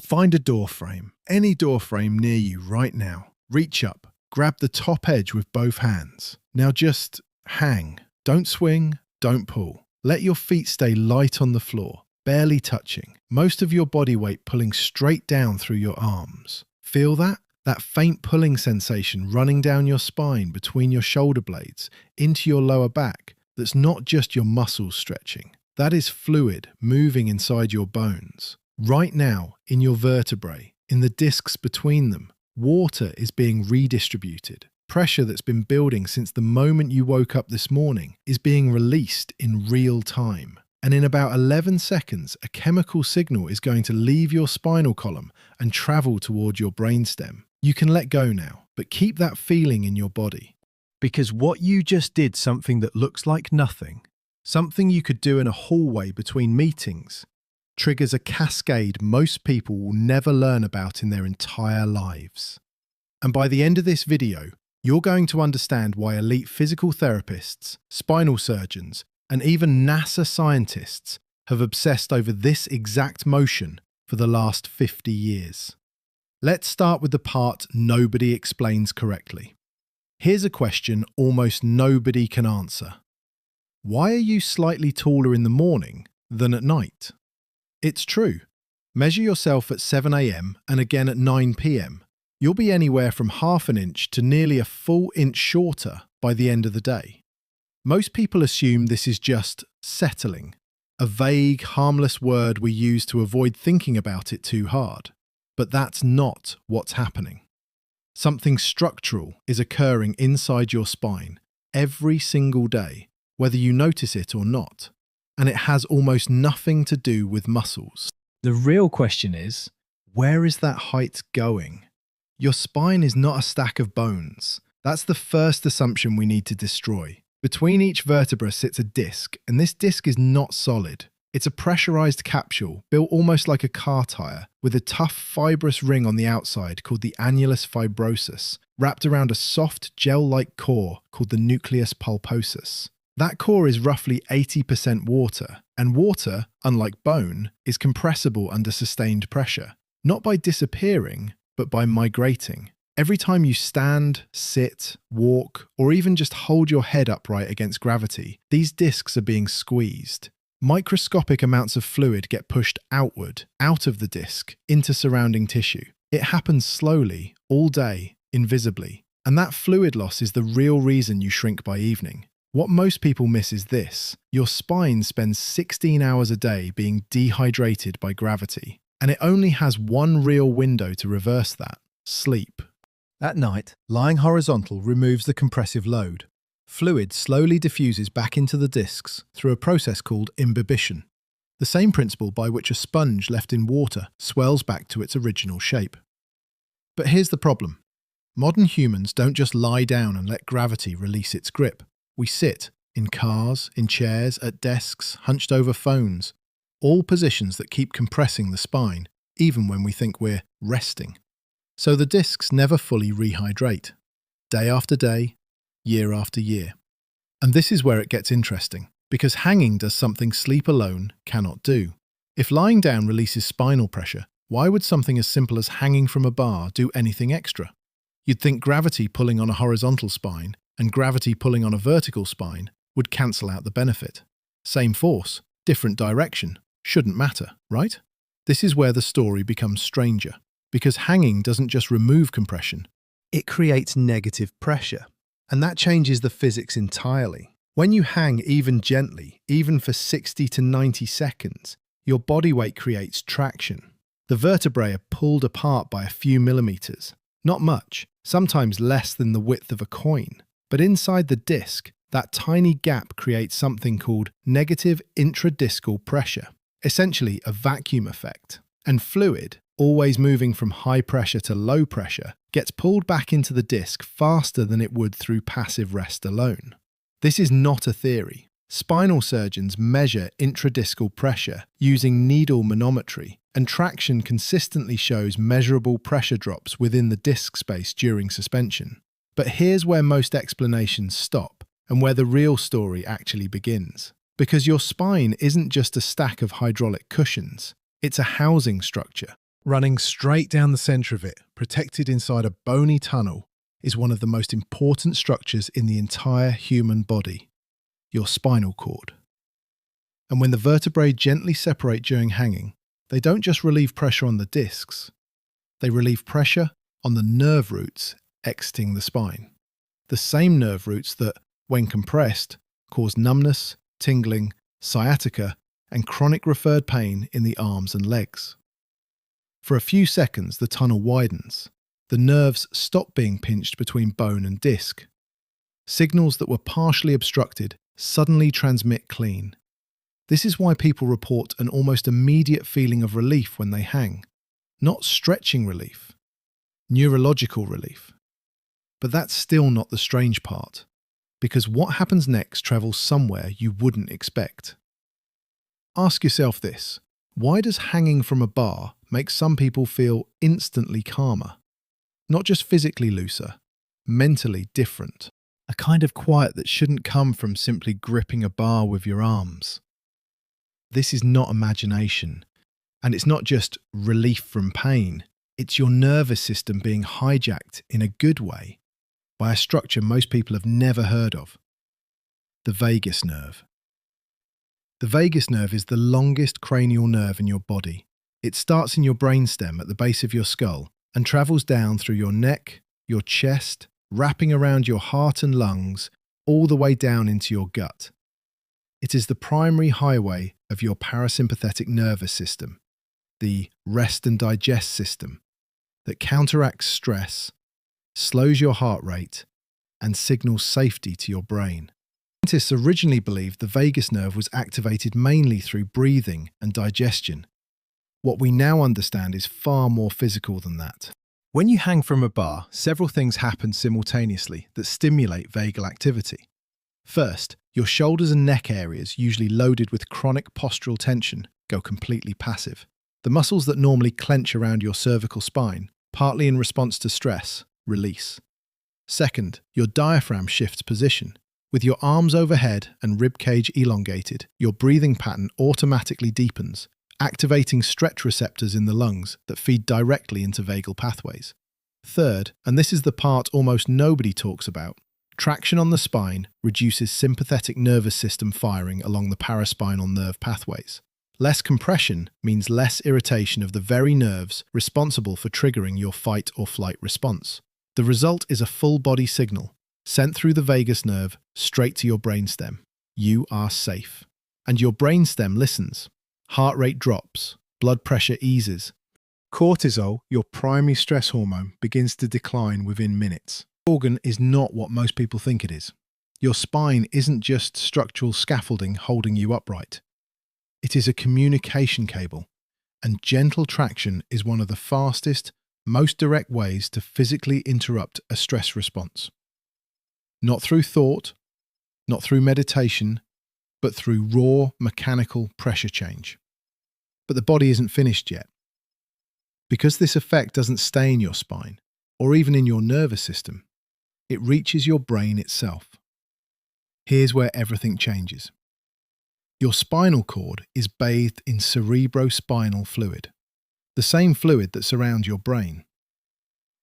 Find a door frame, any door frame near you right now. Reach up, grab the top edge with both hands. Now just hang. Don't swing, don't pull. Let your feet stay light on the floor, barely touching. Most of your body weight pulling straight down through your arms. Feel that? That faint pulling sensation running down your spine between your shoulder blades into your lower back. That's not just your muscles stretching. That is fluid moving inside your bones. Right now, in your vertebrae, in the discs between them, water is being redistributed. Pressure that's been building since the moment you woke up this morning is being released in real time. And in about 11 seconds, a chemical signal is going to leave your spinal column and travel toward your brainstem. You can let go now, but keep that feeling in your body. Because what you just did, something that looks like nothing, something you could do in a hallway between meetings, triggers a cascade most people will never learn about in their entire lives. And by the end of this video, you're going to understand why elite physical therapists, spinal surgeons, and even NASA scientists have obsessed over this exact motion for the last 50 years. Let's start with the part nobody explains correctly. Here's a question almost nobody can answer. Why are you slightly taller in the morning than at night? It's true. Measure yourself at 7 a.m. and again at 9 p.m. You'll be anywhere from half an inch to nearly a full inch shorter by the end of the day. Most people assume this is just settling, a vague, harmless word we use to avoid thinking about it too hard. But that's not what's happening. Something structural is occurring inside your spine every single day, whether you notice it or not. And it has almost nothing to do with muscles. The real question is, where is that height going? Your spine is not a stack of bones. That's the first assumption we need to destroy. Between each vertebra sits a disc, and this disc is not solid. It's a pressurized capsule built almost like a car tire, with a tough fibrous ring on the outside called the annulus fibrosus, wrapped around a soft gel-like core called the nucleus pulposus. That core is roughly 80% water, and water, unlike bone, is compressible under sustained pressure, not by disappearing, but by migrating. Every time you stand, sit, walk, or even just hold your head upright against gravity, these discs are being squeezed. Microscopic amounts of fluid get pushed outward, out of the disc, into surrounding tissue. It happens slowly, all day, invisibly. And that fluid loss is the real reason you shrink by evening. What most people miss is this: your spine spends 16 hours a day being dehydrated by gravity, and it only has one real window to reverse that: sleep. At night, lying horizontal removes the compressive load. Fluid slowly diffuses back into the discs through a process called imbibition, the same principle by which a sponge left in water swells back to its original shape. But here's the problem. Modern humans don't just lie down and let gravity release its grip. We sit in cars, in chairs, at desks, hunched over phones, all positions that keep compressing the spine, even when we think we're resting. So the discs never fully rehydrate, day after day, year after year. And this is where it gets interesting, because hanging does something sleep alone cannot do. If lying down releases spinal pressure, why would something as simple as hanging from a bar do anything extra? You'd think gravity pulling on a horizontal spine and gravity pulling on a vertical spine would cancel out the benefit. Same force, different direction, shouldn't matter, right? This is where the story becomes stranger, because hanging doesn't just remove compression, it creates negative pressure. And that changes the physics entirely. When you hang even gently, even for 60 to 90 seconds, your body weight creates traction. The vertebrae are pulled apart by a few millimeters. Not much, sometimes less than the width of a coin. But inside the disc, that tiny gap creates something called negative intradiscal pressure, essentially a vacuum effect. And fluid, always moving from high pressure to low pressure, gets pulled back into the disc faster than it would through passive rest alone. This is not a theory. Spinal surgeons measure intradiscal pressure using needle manometry, and traction consistently shows measurable pressure drops within the disc space during suspension. But here's where most explanations stop, and where the real story actually begins. Because your spine isn't just a stack of hydraulic cushions, it's a housing structure. Running straight down the center of it, protected inside a bony tunnel, is one of the most important structures in the entire human body, your spinal cord. And when the vertebrae gently separate during hanging, they don't just relieve pressure on the discs, they relieve pressure on the nerve roots exiting the spine. The same nerve roots that, when compressed, cause numbness, tingling, sciatica, and chronic referred pain in the arms and legs. For a few seconds, the tunnel widens. The nerves stop being pinched between bone and disc. Signals that were partially obstructed suddenly transmit clean. This is why people report an almost immediate feeling of relief when they hang. Not stretching relief, neurological relief. But that's still not the strange part, because what happens next travels somewhere you wouldn't expect. Ask yourself this: why does hanging from a bar make some people feel instantly calmer? Not just physically looser, mentally different. A kind of quiet that shouldn't come from simply gripping a bar with your arms. This is not imagination, and it's not just relief from pain. It's your nervous system being hijacked in a good way by a structure most people have never heard of: the vagus nerve. The vagus nerve is the longest cranial nerve in your body. It starts in your brainstem at the base of your skull and travels down through your neck, your chest, wrapping around your heart and lungs, all the way down into your gut. It is the primary highway of your parasympathetic nervous system, the rest and digest system, that counteracts stress, slows your heart rate, and signals safety to your brain. Scientists originally believed the vagus nerve was activated mainly through breathing and digestion. What we now understand is far more physical than that. When you hang from a bar, several things happen simultaneously that stimulate vagal activity. First, your shoulders and neck areas, usually loaded with chronic postural tension, go completely passive. The muscles that normally clench around your cervical spine, partly in response to stress, release. Second, your diaphragm shifts position. With your arms overhead and rib cage elongated, your breathing pattern automatically deepens, activating stretch receptors in the lungs that feed directly into vagal pathways. Third, and this is the part almost nobody talks about, traction on the spine reduces sympathetic nervous system firing along the paraspinal nerve pathways. Less compression means less irritation of the very nerves responsible for triggering your fight or flight response. The result is a full-body signal, sent through the vagus nerve straight to your brainstem. You are safe. And your brainstem listens. Heart rate drops, blood pressure eases. Cortisol, your primary stress hormone, begins to decline within minutes. The organ is not what most people think it is. Your spine isn't just structural scaffolding holding you upright. It is a communication cable, and gentle traction is one of the fastest, most direct ways to physically interrupt a stress response. Not through thought, not through meditation, but through raw mechanical pressure change. But the body isn't finished yet. Because this effect doesn't stay in your spine, or even in your nervous system, it reaches your brain itself. Here's where everything changes. Your spinal cord is bathed in cerebrospinal fluid, the same fluid that surrounds your brain.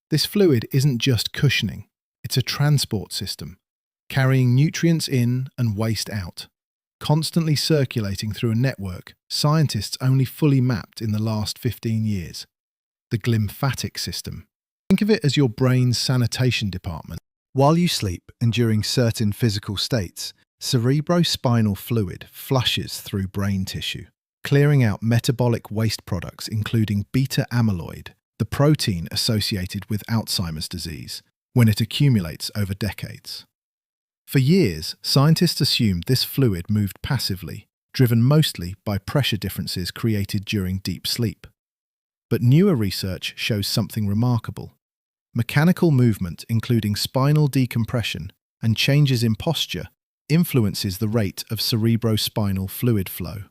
This fluid isn't just cushioning, it's a transport system, carrying nutrients in and waste out, constantly circulating through a network scientists only fully mapped in the last 15 years, the glymphatic system. Think of it as your brain's sanitation department. While you sleep and during certain physical states, cerebrospinal fluid flushes through brain tissue, clearing out metabolic waste products including beta amyloid, the protein associated with Alzheimer's disease, when it accumulates over decades. For years, scientists assumed this fluid moved passively, driven mostly by pressure differences created during deep sleep. But newer research shows something remarkable. Mechanical movement, including spinal decompression and changes in posture, influences the rate of cerebrospinal fluid flow.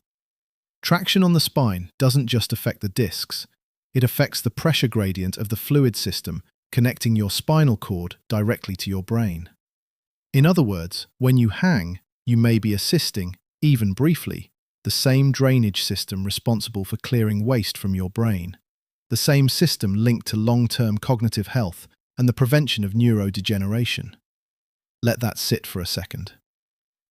Traction on the spine doesn't just affect the discs, it affects the pressure gradient of the fluid system connecting your spinal cord directly to your brain. In other words, when you hang, you may be assisting, even briefly, the same drainage system responsible for clearing waste from your brain. the same system linked to long-term cognitive health and the prevention of neurodegeneration. Let that sit for a second.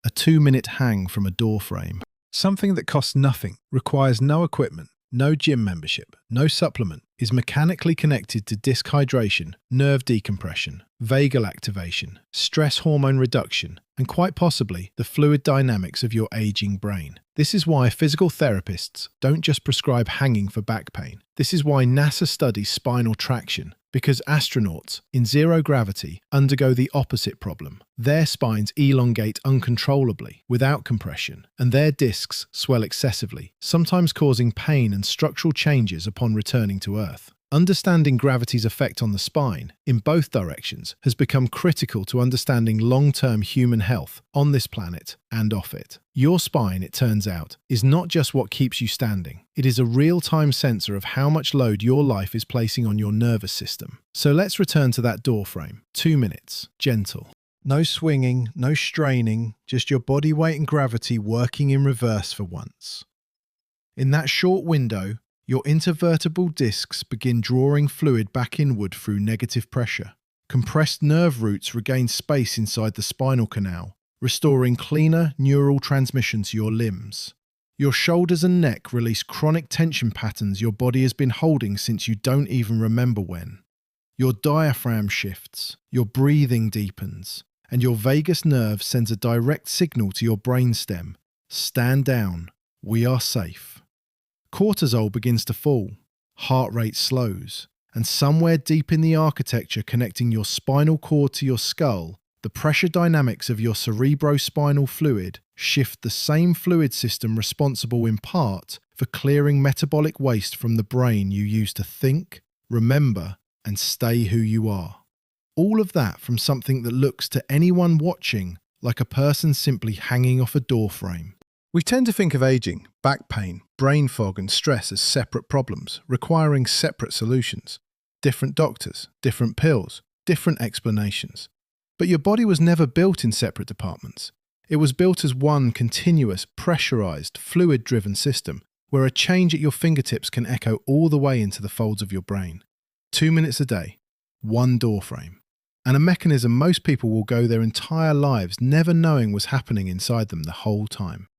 A 2-minute hang from a door frame. Something that costs nothing, requires no equipment, no gym membership, no supplement, is mechanically connected to disc hydration, nerve decompression, vagal activation, stress hormone reduction, and quite possibly the fluid dynamics of your aging brain. This is why physical therapists don't just prescribe hanging for back pain. This is why NASA studies spinal traction, because astronauts in zero gravity undergo the opposite problem. Their spines elongate uncontrollably without compression, and their discs swell excessively, sometimes causing pain and structural changes upon returning to Earth. Understanding gravity's effect on the spine, in both directions, has become critical to understanding long-term human health on this planet and off it. Your spine, it turns out, is not just what keeps you standing. It is a real-time sensor of how much load your life is placing on your nervous system. So let's return to that door frame. 2 minutes. Gentle. No swinging, no straining, just your body weight and gravity working in reverse for once. In that short window, your intervertebral discs begin drawing fluid back inward through negative pressure. Compressed nerve roots regain space inside the spinal canal, restoring cleaner neural transmission to your limbs. Your shoulders and neck release chronic tension patterns your body has been holding since you don't even remember when. Your diaphragm shifts, your breathing deepens, and your vagus nerve sends a direct signal to your brainstem. Stand down. We are safe. Cortisol begins to fall, heart rate slows, and somewhere deep in the architecture connecting your spinal cord to your skull, the pressure dynamics of your cerebrospinal fluid shift the same fluid system responsible in part for clearing metabolic waste from the brain you use to think, remember, and stay who you are. All of that from something that looks to anyone watching like a person simply hanging off a door frame. We tend to think of aging, back pain, brain fog and stress as separate problems, requiring separate solutions. Different doctors, different pills, different explanations. But your body was never built in separate departments. It was built as one continuous, pressurized, fluid-driven system, where a change at your fingertips can echo all the way into the folds of your brain. 2 minutes a day, one door frame. And a mechanism most people will go their entire lives never knowing was happening inside them the whole time.